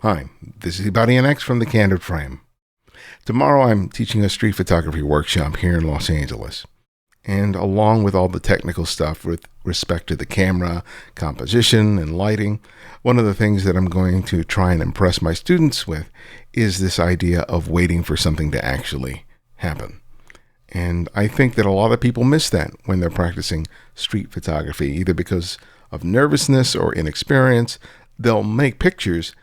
Hi, this is Ibarionex from the Candid Frame. Tomorrow I'm teaching a street photography workshop here in Los Angeles. And along with all the technical stuff with respect to the camera, composition, and lighting, one of the things that I'm going to try and impress my students with is this idea of waiting for something to actually happen. And I think that a lot of people miss that when they're practicing street photography, either because of nervousness or inexperience. They'll make pictures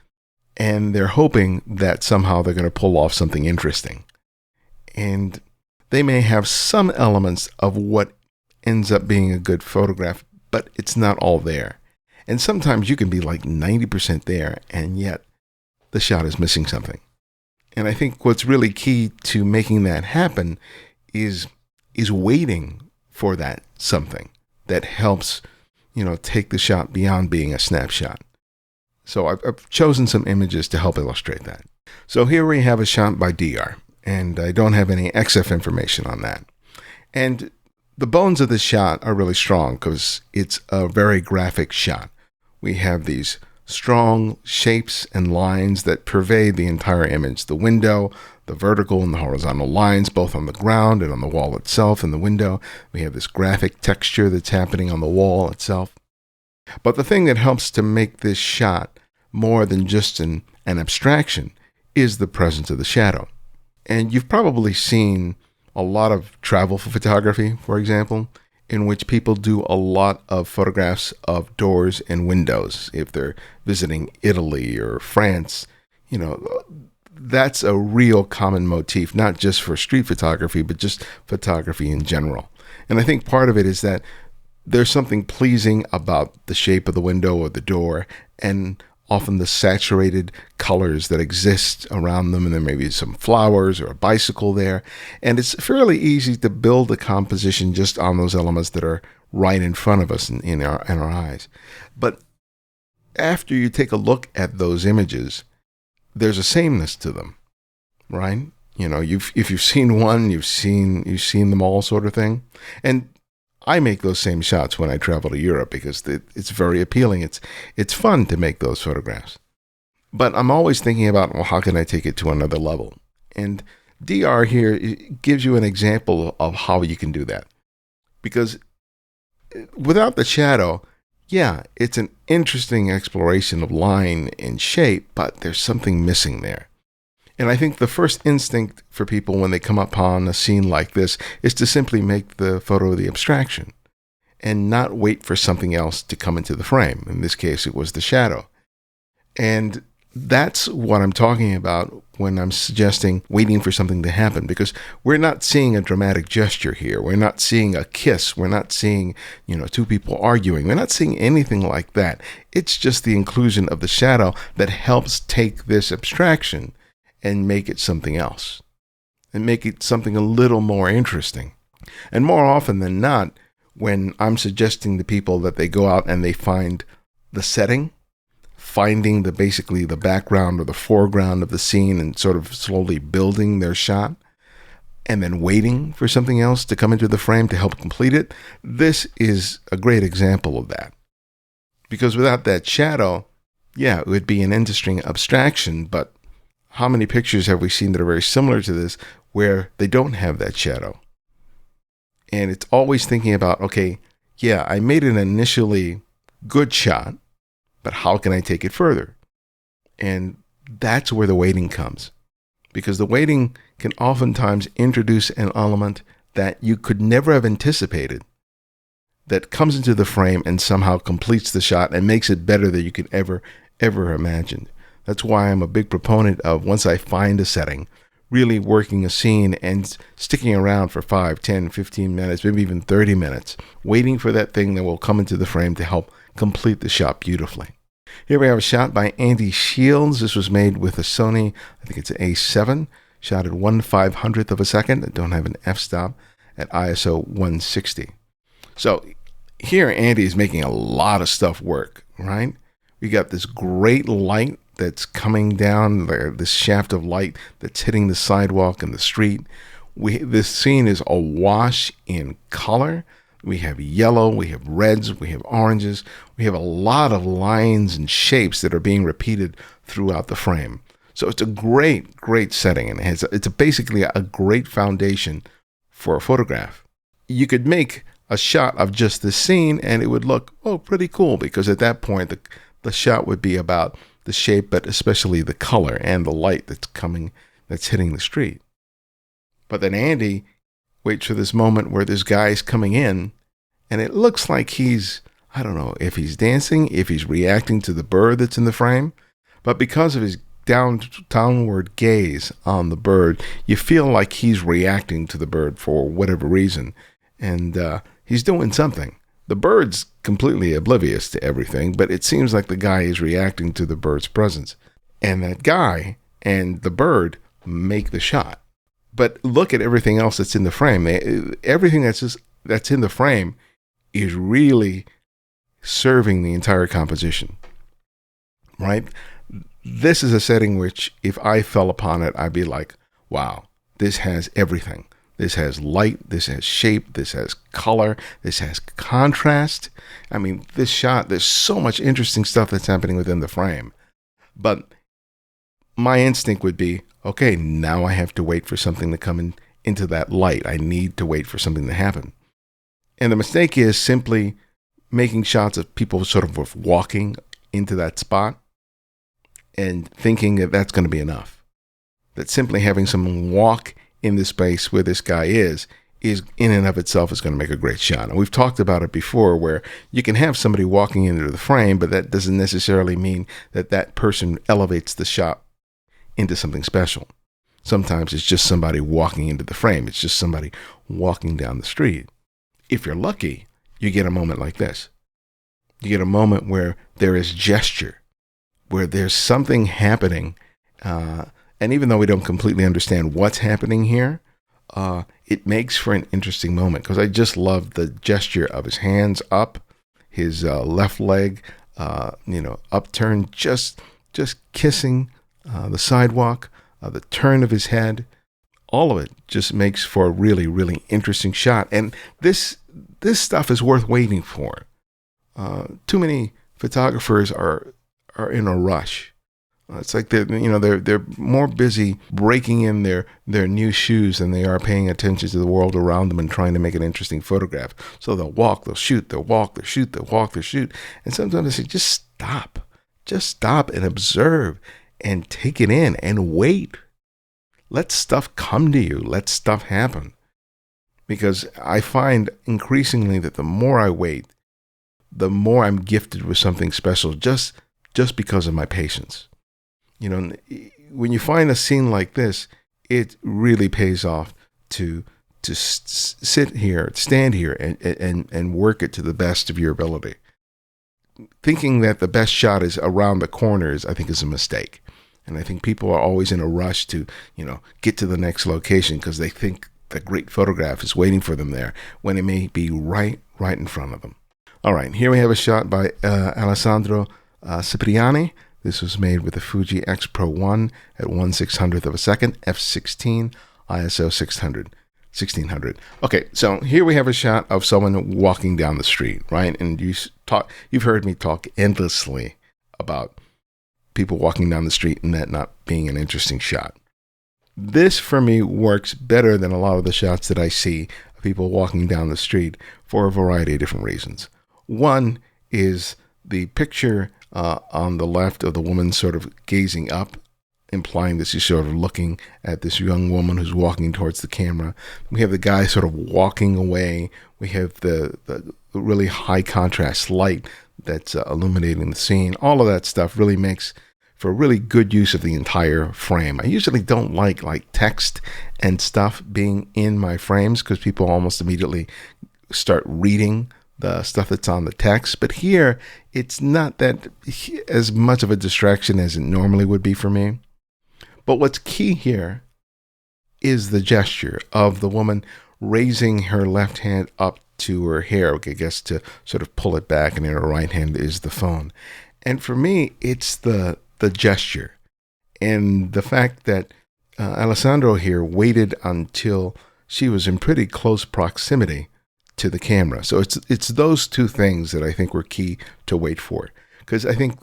and they're hoping that somehow they're going to pull off something interesting. And they may have some elements of what ends up being a good photograph, but it's not all there. And sometimes you can be like 90% there, and yet the shot is missing something. And I think what's really key to making that happen is waiting for that something that helps, take the shot beyond being a snapshot. So I've chosen some images to help illustrate that. So here we have a shot by DR, and I don't have any XF information on that. And the bones of this shot are really strong because it's a very graphic shot. We have these strong shapes and lines that pervade the entire image. The window, the vertical and the horizontal lines, both on the ground and on the wall itself and the window. We have this graphic texture that's happening on the wall itself. But the thing that helps to make this shot more than just an abstraction is the presence of the shadow. And you've probably seen a lot of travel photography, for example, in which people do a lot of photographs of doors and windows. If they're visiting Italy or France, that's a real common motif, not just for street photography, but just photography in general. And I think part of it is that there's something pleasing about the shape of the window or the door, and often the saturated colors that exist around them, and there may be some flowers or a bicycle there. And it's fairly easy to build a composition just on those elements that are right in front of us in our eyes. But after you take a look at those images, there's a sameness to them, right? If you've seen one, you've seen them all, sort of thing. And I make those same shots when I travel to Europe because it's very appealing. It's fun to make those photographs. But I'm always thinking about, well, how can I take it to another level? And DR here gives you an example of how you can do that. Because without the shadow, yeah, it's an interesting exploration of line and shape, but there's something missing there. And I think the first instinct for people when they come upon a scene like this is to simply make the photo the abstraction and not wait for something else to come into the frame. In this case, it was the shadow. And that's what I'm talking about when I'm suggesting waiting for something to happen, because we're not seeing a dramatic gesture here. We're not seeing a kiss. We're not seeing, two people arguing. We're not seeing anything like that. It's just the inclusion of the shadow that helps take this abstraction and make it something else, and make it something a little more interesting. And more often than not, when I'm suggesting to people that they go out and they find the setting, finding basically the background or the foreground of the scene and sort of slowly building their shot, and then waiting for something else to come into the frame to help complete it, this is a great example of that. Because without that shadow, yeah, it would be an interesting abstraction, but how many pictures have we seen that are very similar to this where they don't have that shadow? And it's always thinking about, okay, yeah, I made an initially good shot, but how can I take it further? And that's where the waiting comes, because the waiting can oftentimes introduce an element that you could never have anticipated that comes into the frame and somehow completes the shot and makes it better than you could ever imagine. That's why I'm a big proponent of, once I find a setting, really working a scene and sticking around for 5, 10, 15 minutes, maybe even 30 minutes, waiting for that thing that will come into the frame to help complete the shot beautifully. Here we have a shot by Andy Shields. This was made with a Sony, I think it's an A7, shot at 1/500th of a second. I don't have an f-stop, at ISO 160. So here Andy is making a lot of stuff work, right? We got this great light that's coming down, this shaft of light that's hitting the sidewalk and the street. This scene is awash in color. We have yellow, we have reds, we have oranges. We have a lot of lines and shapes that are being repeated throughout the frame. So it's a great, great setting, and it's basically a great foundation for a photograph. You could make a shot of just this scene and it would look, pretty cool, because at that point the shot would be about the shape, but especially the color and the light that's hitting the street. But then Andy waits for this moment where this guy's coming in, and it looks like I don't know if he's dancing, if he's reacting to the bird that's in the frame, but because of his downward gaze on the bird, you feel like he's reacting to the bird for whatever reason, and he's doing something. The bird's completely oblivious to everything, but it seems like the guy is reacting to the bird's presence. And that guy and the bird make the shot. But look at everything else that's in the frame. Everything that's in the frame is really serving the entire composition, right? This is a setting which, if I fell upon it, I'd be like, wow, this has everything. This has light, this has shape, this has color, this has contrast. I mean, this shot, there's so much interesting stuff that's happening within the frame. But my instinct would be, okay, now I have to wait for something to come into that light. I need to wait for something to happen. And the mistake is simply making shots of people sort of walking into that spot and thinking that that's going to be enough. That simply having someone walk in the space where this guy is in and of itself is going to make a great shot. And we've talked about it before, where you can have somebody walking into the frame, but that doesn't necessarily mean that that person elevates the shot into something special. Sometimes it's just somebody walking into the frame. It's just somebody walking down the street. If you're lucky, you get a moment like this. You get a moment where there is gesture, where there's something happening, and even though we don't completely understand what's happening here, it makes for an interesting moment, because I just love the gesture of his hands up, his left leg, upturned, just kissing the sidewalk, the turn of his head. All of it just makes for a really, really interesting shot. And this stuff is worth waiting for. Too many photographers are in a rush. It's like they're more busy breaking in their new shoes than they are paying attention to the world around them and trying to make an interesting photograph. So they'll walk, they'll shoot, they'll walk, they'll shoot, they'll walk, they'll shoot. And sometimes I say, just stop and observe and take it in and wait. Let stuff come to you. Let stuff happen. Because I find increasingly that the more I wait, the more I'm gifted with something special, just because of my patience. When you find a scene like this, it really pays off to stand here and work it to the best of your ability. Thinking that the best shot is around the corners, I think, is a mistake. And I think people are always in a rush to, get to the next location because they think the great photograph is waiting for them there, when it may be right in front of them. All right, here we have a shot by Allessandro Cipriani. This was made with the Fuji X Pro 1 at 1/600th of a second, f/16, ISO 1600. Okay, so here we have a shot of someone walking down the street, right? And you've heard me talk endlessly about people walking down the street and that not being an interesting shot. This, for me, works better than a lot of the shots that I see of people walking down the street for a variety of different reasons. One is the picture on the left of the woman sort of gazing up, implying that she's sort of looking at this young woman who's walking towards the camera. We have the guy sort of walking away. We have the really high contrast light that's illuminating the scene. All of that stuff really makes for really good use of the entire frame. I usually don't like text and stuff being in my frames because people almost immediately start reading the stuff that's on the text. But here, it's not that as much of a distraction as it normally would be for me. But what's key here is the gesture of the woman raising her left hand up to her hair, I guess, to sort of pull it back, and in her right hand is the phone. And for me, it's the gesture and the fact that Allessandro here waited until she was in pretty close proximity to the camera. So it's those two things that I think were key to wait for. Because I think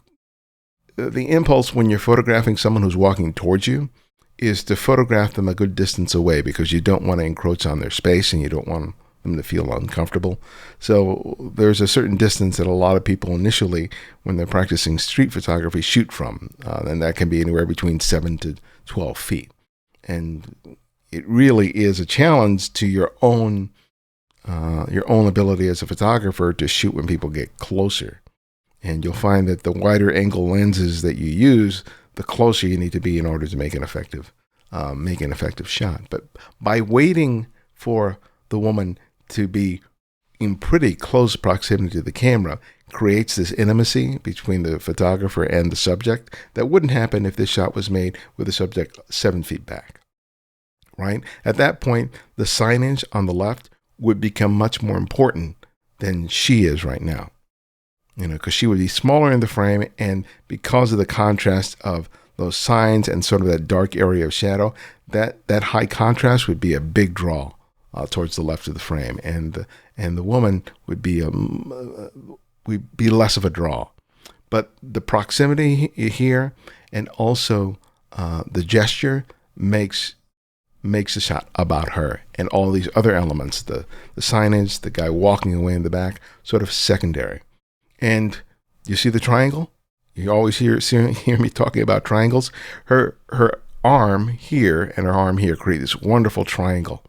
the impulse when you're photographing someone who's walking towards you is to photograph them a good distance away, because you don't want to encroach on their space and you don't want them to feel uncomfortable. So there's a certain distance that a lot of people initially, when they're practicing street photography, shoot from. And that can be anywhere between 7 to 12 feet. And it really is a challenge to your own ability as a photographer to shoot when people get closer. And you'll find that the wider angle lenses that you use, the closer you need to be in order to make an effective shot. But by waiting for the woman to be in pretty close proximity to the camera, creates this intimacy between the photographer and the subject that wouldn't happen if this shot was made with the subject 7 feet back. Right? At that point, the signage on the left would become much more important than she is right now. Because she would be smaller in the frame, and because of the contrast of those signs and sort of that dark area of shadow, that high contrast would be a big draw towards the left of the frame, and the woman would be less of a draw. But the proximity here and also the gesture makes the shot about her, and all these other elements, the signage, the guy walking away in the back, sort of secondary. And you see the triangle? You always hear me talking about triangles. Her arm here and her arm here create this wonderful triangle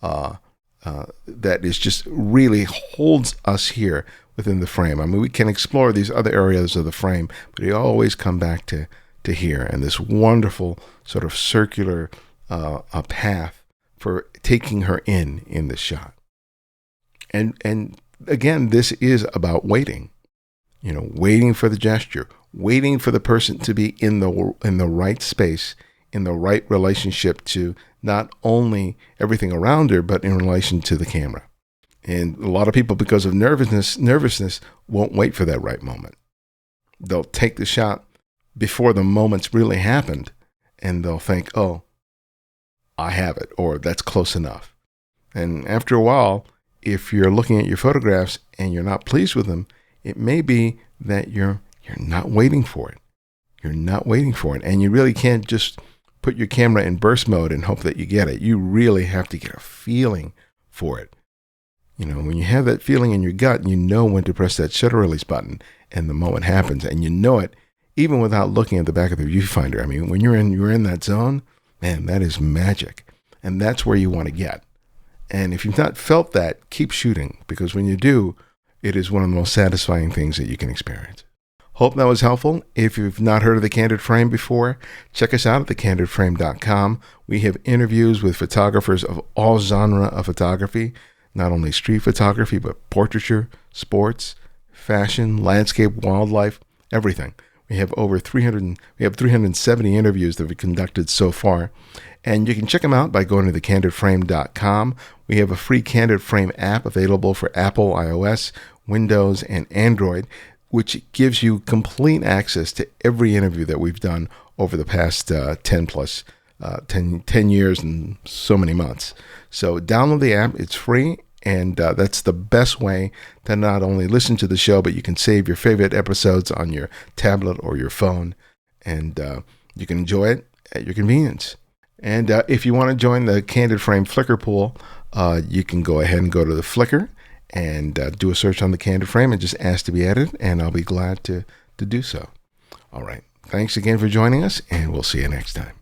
that is just really holds us here within the frame. I mean, we can explore these other areas of the frame, but you always come back to here, and this wonderful sort of circular a path for taking her in the shot. And again, this is about waiting. Waiting for the gesture, waiting for the person to be in the right space, in the right relationship to not only everything around her, but in relation to the camera. And a lot of people, because of nervousness, won't wait for that right moment. They'll take the shot before the moment's really happened, and they'll think, oh, I have it, or that's close enough. And after a while, if you're looking at your photographs and you're not pleased with them, it may be that you're not waiting for it. You're not waiting for it. And you really can't just put your camera in burst mode and hope that you get it. You really have to get a feeling for it. When you have that feeling in your gut, you know when to press that shutter release button, and the moment happens, and you know it even without looking at the back of the viewfinder. I mean, when you're in that zone, man, that is magic. And that's where you want to get. And if you've not felt that, keep shooting, because when you do, it is one of the most satisfying things that you can experience. Hope that was helpful. If you've not heard of the Candid Frame before, check us out at thecandidframe.com. We have interviews with photographers of all genre of photography, not only street photography, but portraiture, sports, fashion, landscape, wildlife, everything. We have over 370 interviews that we've conducted so far. And you can check them out by going to thecandidframe.com. We have a free Candid Frame app available for Apple, iOS, Windows, and Android, which gives you complete access to every interview that we've done over the past 10 years and so many months. So download the app. It's free. And that's the best way to not only listen to the show, but you can save your favorite episodes on your tablet or your phone. And you can enjoy it at your convenience. And if you want to join the Candid Frame Flickr pool, you can go ahead and go to the Flickr and do a search on the Candid Frame and just ask to be added, and I'll be glad to do so. All right. Thanks again for joining us, and we'll see you next time.